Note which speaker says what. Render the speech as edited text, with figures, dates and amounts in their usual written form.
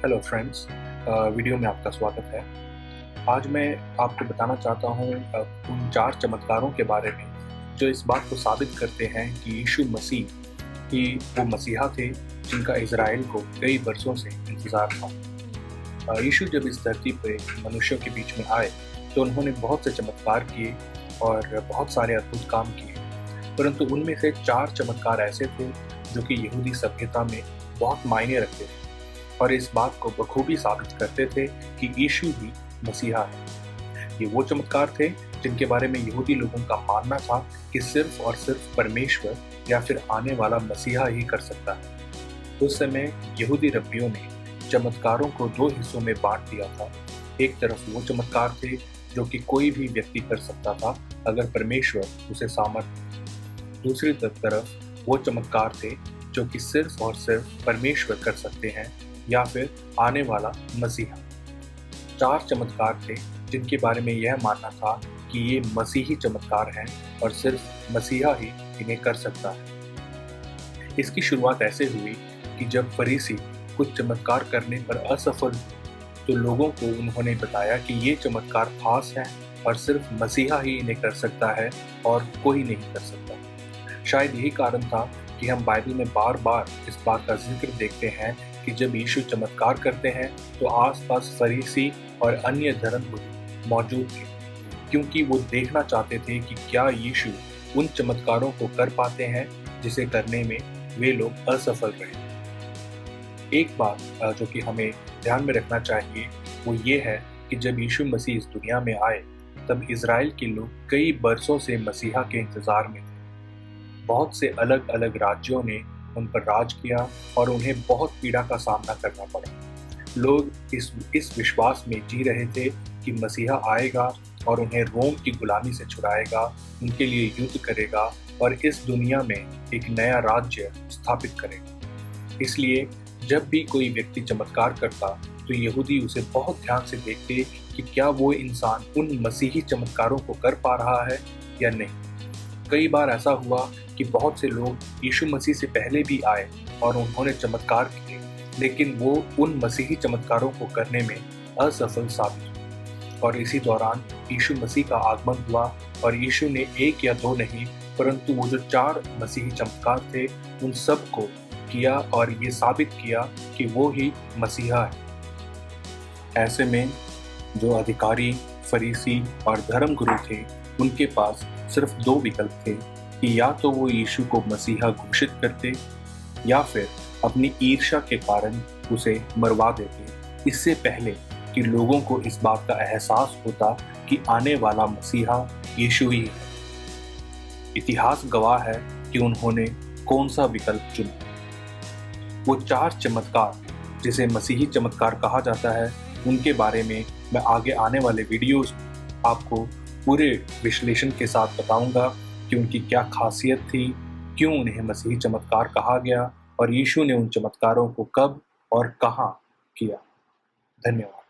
Speaker 1: Hello friends, video में आपका स्वागत है। आज मैं आपको बताना चाहता हूँ उन 4 चमत्कारों के बारे में जो इस बात को साबित करते हैं कि यीशु मसीह ही वो मसीहा थे जिनका इज़राइल को कई बरसों से इंतज़ार था। यीशु जब इस धरती पे मनुष्यों के बीच में आए तो उन्होंने बहुत से चमत्कार किए और बहुत सारे अद्भुत काम किए, परंतु उनमें से 4 चमत्कार ऐसे थे जो कि यहूदी सभ्यता में बहुत मायने रखते थे और इस बात को बखूबी साबित करते थे कि यीशु ही मसीहा है। ये वो चमत्कार थे जिनके बारे में यहूदी लोगों का मानना था कि सिर्फ और सिर्फ परमेश्वर या फिर आने वाला मसीहा ही कर सकता है। उस समय यहूदी रब्बियों ने चमत्कारों को 2 हिस्सों में बांट दिया था। एक तरफ वो चमत्कार थे जो कि कोई भी व्यक्ति कर सकता था अगर परमेश्वर उसे सामर्थ्य, दूसरी तरफ वो चमत्कार थे जो कि सिर्फ और सिर्फ परमेश्वर कर सकते हैं या फिर आने वाला मसीहा। 4 चमत्कार थे जिनके बारे में यह मानना था कि ये मसीही चमत्कार हैं और सिर्फ मसीहा ही इन्हें कर सकता है। इसकी शुरुआत ऐसे हुई कि जब फरीसी कुछ चमत्कार करने पर असफल हुए तो लोगों को उन्होंने बताया कि ये चमत्कार खास हैं और सिर्फ मसीहा ही इन्हें कर सकता है और कोई नहीं कर सकता। शायद यही कारण था कि हम बाइबल में बार बार इस बात का जिक्र देखते हैं कि जब यीशु चमत्कार करते हैं तो आसपास फरीसी और अन्य धर्मगुरु मौजूद थे, क्योंकि वो देखना चाहते थे कि क्या यीशु उन चमत्कारों को कर पाते हैं जिसे करने में वे लोग असफल रहे। एक बात जो कि हमें ध्यान में रखना चाहिए वो ये है कि जब यीशु मसीह इस दुनिया में आए तब इज़राइल के लोग कई बरसों से मसीहा के इंतज़ार में थे। बहुत से अलग अलग राज्यों ने उन पर राज किया और उन्हें बहुत पीड़ा का सामना करना पड़ा। लोग इस विश्वास में जी रहे थे कि मसीहा आएगा और उन्हें रोम की गुलामी से छुड़ाएगा, उनके लिए युद्ध करेगा और इस दुनिया में एक नया राज्य स्थापित करेगा। इसलिए जब भी कोई व्यक्ति चमत्कार करता तो यहूदी उसे बहुत ध्यान से देखते कि क्या वो इंसान उन मसीही चमत्कारों को कर पा रहा है या नहीं। कई बार ऐसा हुआ कि बहुत से लोग यीशु मसीह से पहले भी आए और उन्होंने चमत्कार किए, लेकिन वो उन मसीही चमत्कारों को करने में असफल साबित हुए। और इसी दौरान यीशु मसीह का आगमन हुआ और यीशु ने 1 या 2 नहीं परंतु वो जो 4 मसीही चमत्कार थे उन सब को किया और ये साबित किया कि वो ही मसीहा है। ऐसे में जो अधिकारी, फरीसी और धर्मगुरु थे उनके पास सिर्फ 2 विकल्प थे कि या तो वो यीशु को मसीहा घोषित करते या फिर अपनी ईर्ष्या के कारण उसे मरवा देते, इससे पहले कि लोगों को इस बात का एहसास होता कि आने वाला मसीहा यीशु ही है। इतिहास गवाह है कि उन्होंने कौन सा विकल्प चुना। वो 4 चमत्कार जिसे मसीही चमत्कार कहा जाता है उनके बारे में मैं आगे आने वाले वीडियोस आपको पूरे विश्लेषण के साथ बताऊंगा कि उनकी क्या खासियत थी, क्यों उन्हें मसीही चमत्कार कहा गया और यीशु ने उन चमत्कारों को कब और कहाँ किया। धन्यवाद।